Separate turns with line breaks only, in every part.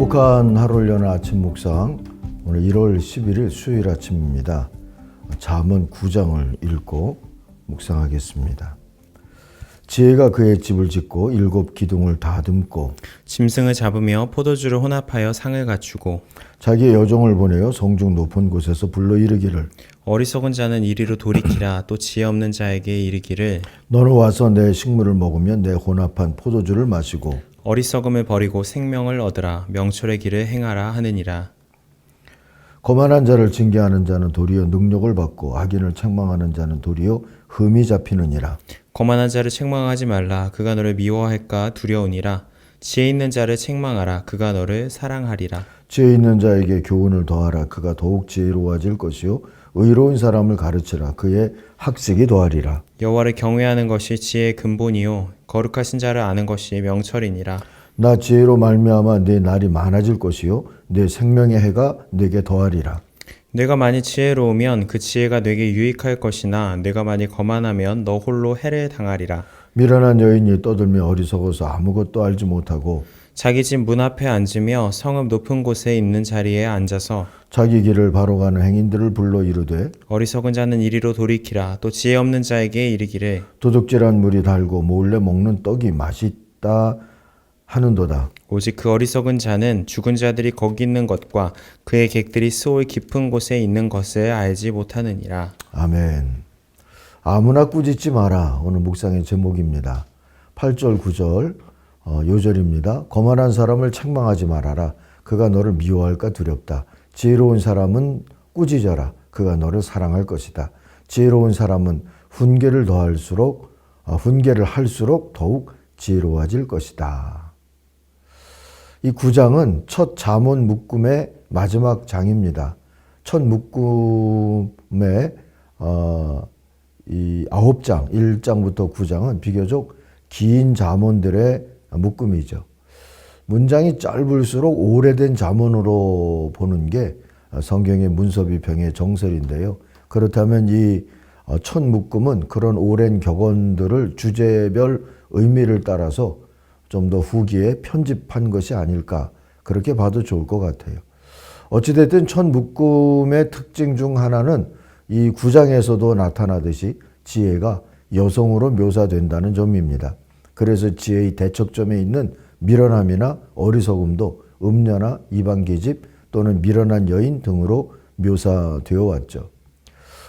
행복한 하루를 여는 아침 묵상, 오늘 1월 11일 수요일 아침입니다. 잠언 9장을 읽고 묵상하겠습니다. 지혜가 그의 집을 짓고 7 기둥을 다듬고
짐승을 잡으며 포도주를 혼합하여 상을 갖추고
자기의 여종을 보내어 성중 높은 곳에서 불러 이르기를
어리석은 자는 이리로 돌이키라. 또 지혜 없는 자에게 이르기를
너는 와서 내 식물을 먹으면 내 혼합한 포도주를 마시고
어리석음을 버리고 생명을 얻으라. 명철의 길을 행하라 하느니라.
거만한 자를 징계하는 자는 도리어 능력을 받고 악인을 책망하는 자는 도리어 흠이 잡히느니라.
거만한 자를 책망하지 말라. 그가 너를 미워할까 두려우니라. 지혜 있는 자를 책망하라. 그가 너를 사랑하리라.
지혜 있는 자에게 교훈을 더하라. 그가 더욱 지혜로워질 것이요 의로운 사람을 가르치라. 그의 학식이 더하리라.
여호와를 경외하는 것이 지혜의 근본이요 거룩하신 자를 아는 것이 명철이니라.
나 지혜로 말미암아 네 날이 많아질 것이요 내 생명의 해가 네게 더하리라.
내가 만일 지혜로우면 그 지혜가 내게 유익할 것이나 내가 만일 거만하면 너 홀로 해를 당하리라.
미련한 여인이 떠들며 어리석어서 아무것도 알지 못하고
자기 집 문 앞에 앉으며 성읍 높은 곳에 있는 자리에 앉아서
자기 길을 바로 가는 행인들을 불러 이르되
어리석은 자는 이리로 돌이키라. 또 지혜 없는 자에게 이르기를
도둑질한 물이 달고 몰래 먹는 떡이 맛있다 하는도다.
오직 그 어리석은 자는 죽은 자들이 거기 있는 것과 그의 객들이 스올 깊은 곳에 있는 것을 알지 못하느니라.
아멘. 아무나 꾸짖지 마라. 오늘 묵상의 제목입니다. 8절 9절 요절입니다. 거만한 사람을 책망하지 말아라. 그가 너를 미워할까 두렵다. 지혜로운 사람은 꾸짖어라. 그가 너를 사랑할 것이다. 지혜로운 사람은 훈계를 할수록 더욱 지혜로워질 것이다. 이 9장은 첫 잠언 묶음의 마지막 장입니다. 첫 묶음의 이 9장, 1장부터 9장은 비교적 긴 잠언들의 묶음이죠. 문장이 짧을수록 오래된 잠언으로 보는 게 성경의 문서비평의 정설인데요. 그렇다면 이 첫 묶음은 그런 오랜 격언들을 주제별 의미를 따라서 좀 더 후기에 편집한 것이 아닐까, 그렇게 봐도 좋을 것 같아요. 어찌됐든 첫 묶음의 특징 중 하나는 이 9장에서도 나타나듯이 지혜가 여성으로 묘사된다는 점입니다. 그래서 지혜의 대척점에 있는 미련함이나 어리석음도 음녀나 이방계집 또는 미련한 여인 등으로 묘사되어 왔죠.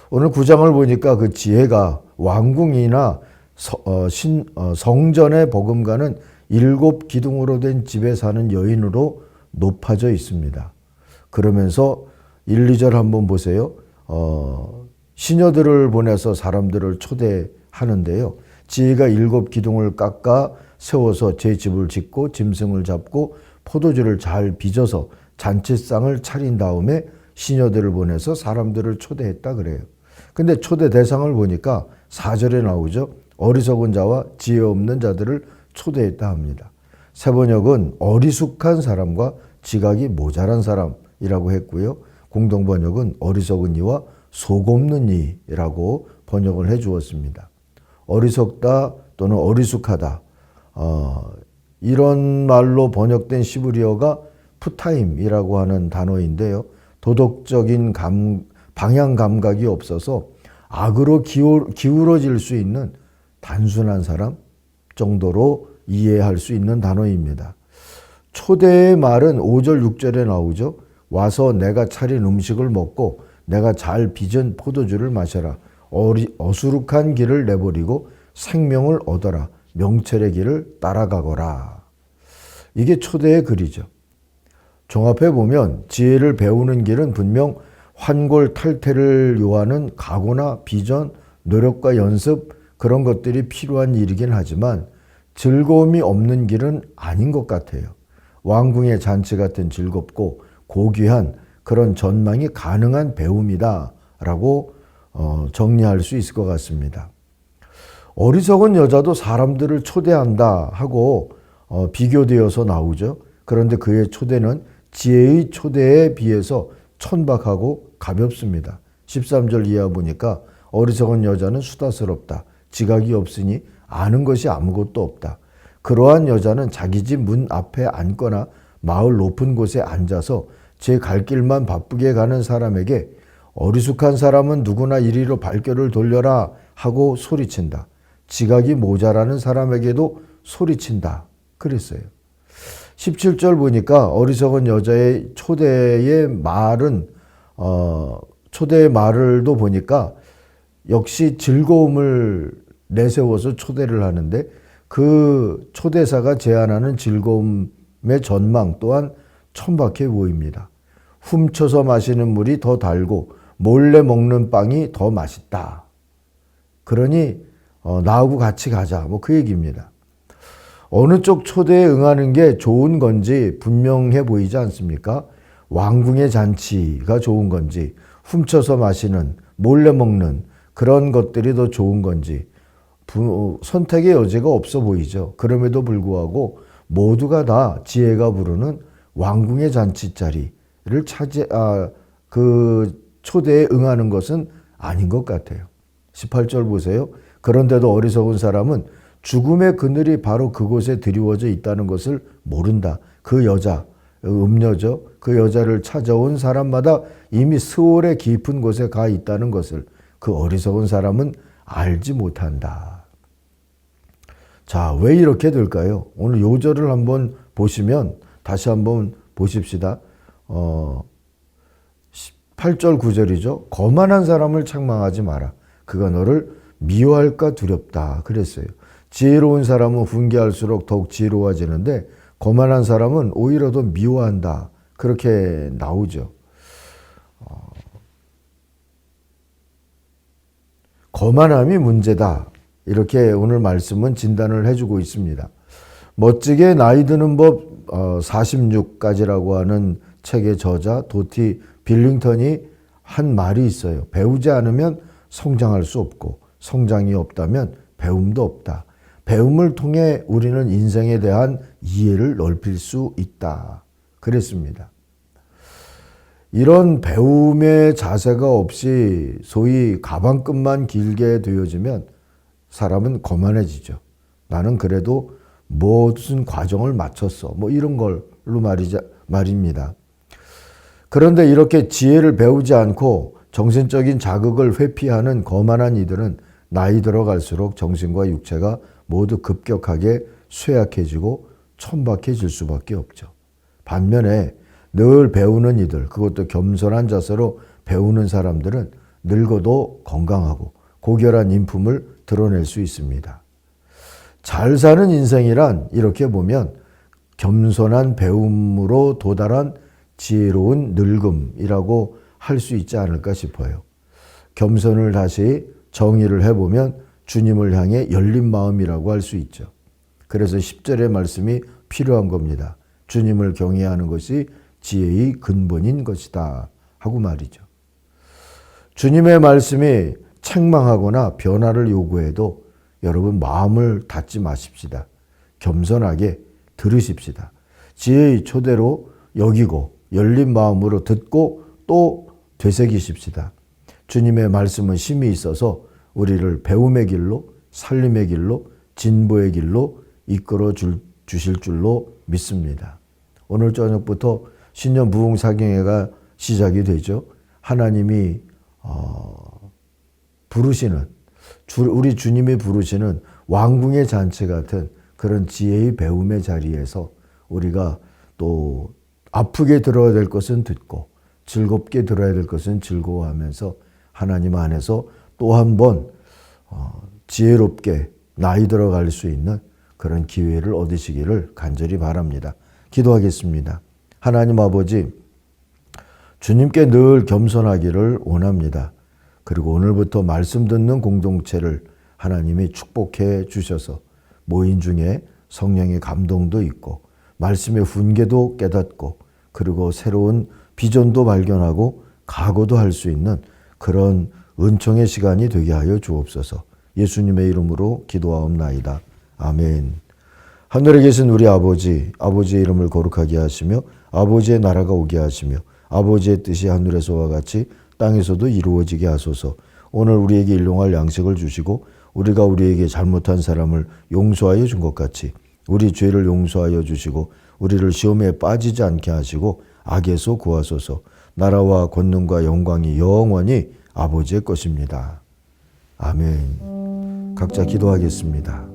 오늘 9장을 보니까 그 지혜가 왕궁이나 성전에 버금가는 7 기둥으로 된 집에 사는 여인으로 높아져 있습니다. 그러면서 1, 2절 한번 보세요. 시녀들을 보내서 사람들을 초대하는데요. 지혜가 7 기둥을 깎아 세워서 제 집을 짓고 짐승을 잡고 포도주를 잘 빚어서 잔치상을 차린 다음에 시녀들을 보내서 사람들을 초대했다 그래요. 근데 초대 대상을 보니까 4절에 나오죠. 어리석은 자와 지혜 없는 자들을 초대했다 합니다. 세번역은 어리숙한 사람과 지각이 모자란 사람이라고 했고요. 공동번역은 어리석은 이와 속없는 이라고 번역을 해 주었습니다. 어리석다 또는 어리숙하다, 이런 말로 번역된 시브리어가 푸타임이라고 하는 단어인데요. 도덕적인 방향 감각이 없어서 악으로 기울어질 수 있는 단순한 사람 정도로 이해할 수 있는 단어입니다. 초대의 말은 5절 6절에 나오죠. 와서 내가 차린 음식을 먹고 내가 잘 빚은 포도주를 마셔라. 어수룩한 길을 내버리고 생명을 얻어라. 명철의 길을 따라가거라. 이게 초대의 글이죠. 종합해 보면 지혜를 배우는 길은 분명 환골탈태를 요하는 각오나 비전, 노력과 연습, 그런 것들이 필요한 일이긴 하지만 즐거움이 없는 길은 아닌 것 같아요. 왕궁의 잔치 같은 즐겁고 고귀한 그런 전망이 가능한 배움이다 라고 정리할 수 있을 것 같습니다. 어리석은 여자도 사람들을 초대한다 하고 비교되어서 나오죠. 그런데 그의 초대는 지혜의 초대에 비해서 천박하고 가볍습니다. 13절 이하 보니까 어리석은 여자는 수다스럽다. 지각이 없으니 아는 것이 아무것도 없다. 그러한 여자는 자기 집 문 앞에 앉거나 마을 높은 곳에 앉아서 제 갈 길만 바쁘게 가는 사람에게 어리숙한 사람은 누구나 이리로 발길을 돌려라 하고 소리친다. 지각이 모자라는 사람에게도 소리친다. 그랬어요. 17절 보니까 어리석은 여자의 초대의 말을도 보니까 역시 즐거움을 내세워서 초대를 하는데 그 초대사가 제안하는 즐거움의 전망 또한 천박해 보입니다. 훔쳐서 마시는 물이 더 달고 몰래 먹는 빵이 더 맛있다. 그러니 나하고 같이 가자. 뭐 그 얘기입니다. 어느 쪽 초대에 응하는 게 좋은 건지 분명해 보이지 않습니까? 왕궁의 잔치가 좋은 건지 훔쳐서 마시는 몰래 먹는 그런 것들이 더 좋은 건지 선택의 여지가 없어 보이죠. 그럼에도 불구하고 모두가 다 지혜가 부르는 왕궁의 잔치 자리를 그 초대에 응하는 것은 아닌 것 같아요. 18절 보세요. 그런데도 어리석은 사람은 죽음의 그늘이 바로 그곳에 드리워져 있다는 것을 모른다. 그 여자, 음녀죠. 그 여자를 찾아온 사람마다 이미 스올의 깊은 곳에 가 있다는 것을 그 어리석은 사람은 알지 못한다. 자, 왜 이렇게 될까요? 오늘 요절을 한번 보시면 다시 한번 보십시다. 8절 9절이죠. 거만한 사람을 책망하지 마라. 그가 너를 미워할까 두렵다. 그랬어요. 지혜로운 사람은 훈계할수록 더욱 지혜로워지는데 거만한 사람은 오히려 더 미워한다. 그렇게 나오죠. 거만함이 문제다. 이렇게 오늘 말씀은 진단을 해주고 있습니다. 멋지게 나이 드는 법 46까지라고 하는 책의 저자 도티 빌링턴이 한 말이 있어요. 배우지 않으면 성장할 수 없고 성장이 없다면 배움도 없다. 배움을 통해 우리는 인생에 대한 이해를 넓힐 수 있다. 그랬습니다. 이런 배움의 자세가 없이 소위 가방끈만 길게 되어지면 사람은 거만해지죠. 나는 그래도 무슨 과정을 마쳤어. 뭐 이런 걸로 말입니다. 그런데 이렇게 지혜를 배우지 않고 정신적인 자극을 회피하는 거만한 이들은 나이 들어갈수록 정신과 육체가 모두 급격하게 쇠약해지고 천박해질 수밖에 없죠. 반면에 늘 배우는 이들, 그것도 겸손한 자세로 배우는 사람들은 늙어도 건강하고 고결한 인품을 드러낼 수 있습니다. 잘 사는 인생이란 이렇게 보면 겸손한 배움으로 도달한 지혜로운 늙음이라고 할 수 있지 않을까 싶어요. 겸손을 다시 정의를 해보면 주님을 향해 열린 마음이라고 할 수 있죠. 그래서 10절의 말씀이 필요한 겁니다. 주님을 경외하는 것이 지혜의 근본인 것이다 하고 말이죠. 주님의 말씀이 책망하거나 변화를 요구해도 여러분 마음을 닫지 마십시다. 겸손하게 들으십시다. 지혜의 초대로 여기고 열린 마음으로 듣고 또 되새기십시다. 주님의 말씀은 힘이 있어서 우리를 배움의 길로, 살림의 길로, 진보의 길로 이끌어 주실 줄로 믿습니다. 오늘 저녁부터 신년 부흥사경회가 시작이 되죠. 하나님이 부르시는, 우리 주님이 부르시는 왕궁의 잔치 같은 그런 지혜의 배움의 자리에서 우리가 또 아프게 들어야 될 것은 듣고 즐겁게 들어야 될 것은 즐거워하면서 하나님 안에서 또 한 번 지혜롭게 나이 들어갈 수 있는 그런 기회를 얻으시기를 간절히 바랍니다. 기도하겠습니다. 하나님 아버지, 주님께 늘 겸손하기를 원합니다. 그리고 오늘부터 말씀 듣는 공동체를 하나님이 축복해 주셔서 모인 중에 성령의 감동도 있고 말씀의 훈계도 깨닫고 그리고 새로운 비전도 발견하고 각오도 할 수 있는 그런 은총의 시간이 되게 하여 주옵소서. 예수님의 이름으로 기도하옵나이다. 아멘. 하늘에 계신 우리 아버지, 아버지의 이름을 거룩하게 하시며 아버지의 나라가 오게 하시며 아버지의 뜻이 하늘에서와 같이 땅에서도 이루어지게 하소서. 오늘 우리에게 일용할 양식을 주시고 우리가 우리에게 잘못한 사람을 용서하여 준 것 같이 우리 죄를 용서하여 주시고 우리를 시험에 빠지지 않게 하시고 악에서 구하소서. 나라와 권능과 영광이 영원히 아버지의 것입니다. 아멘. 각자 기도하겠습니다.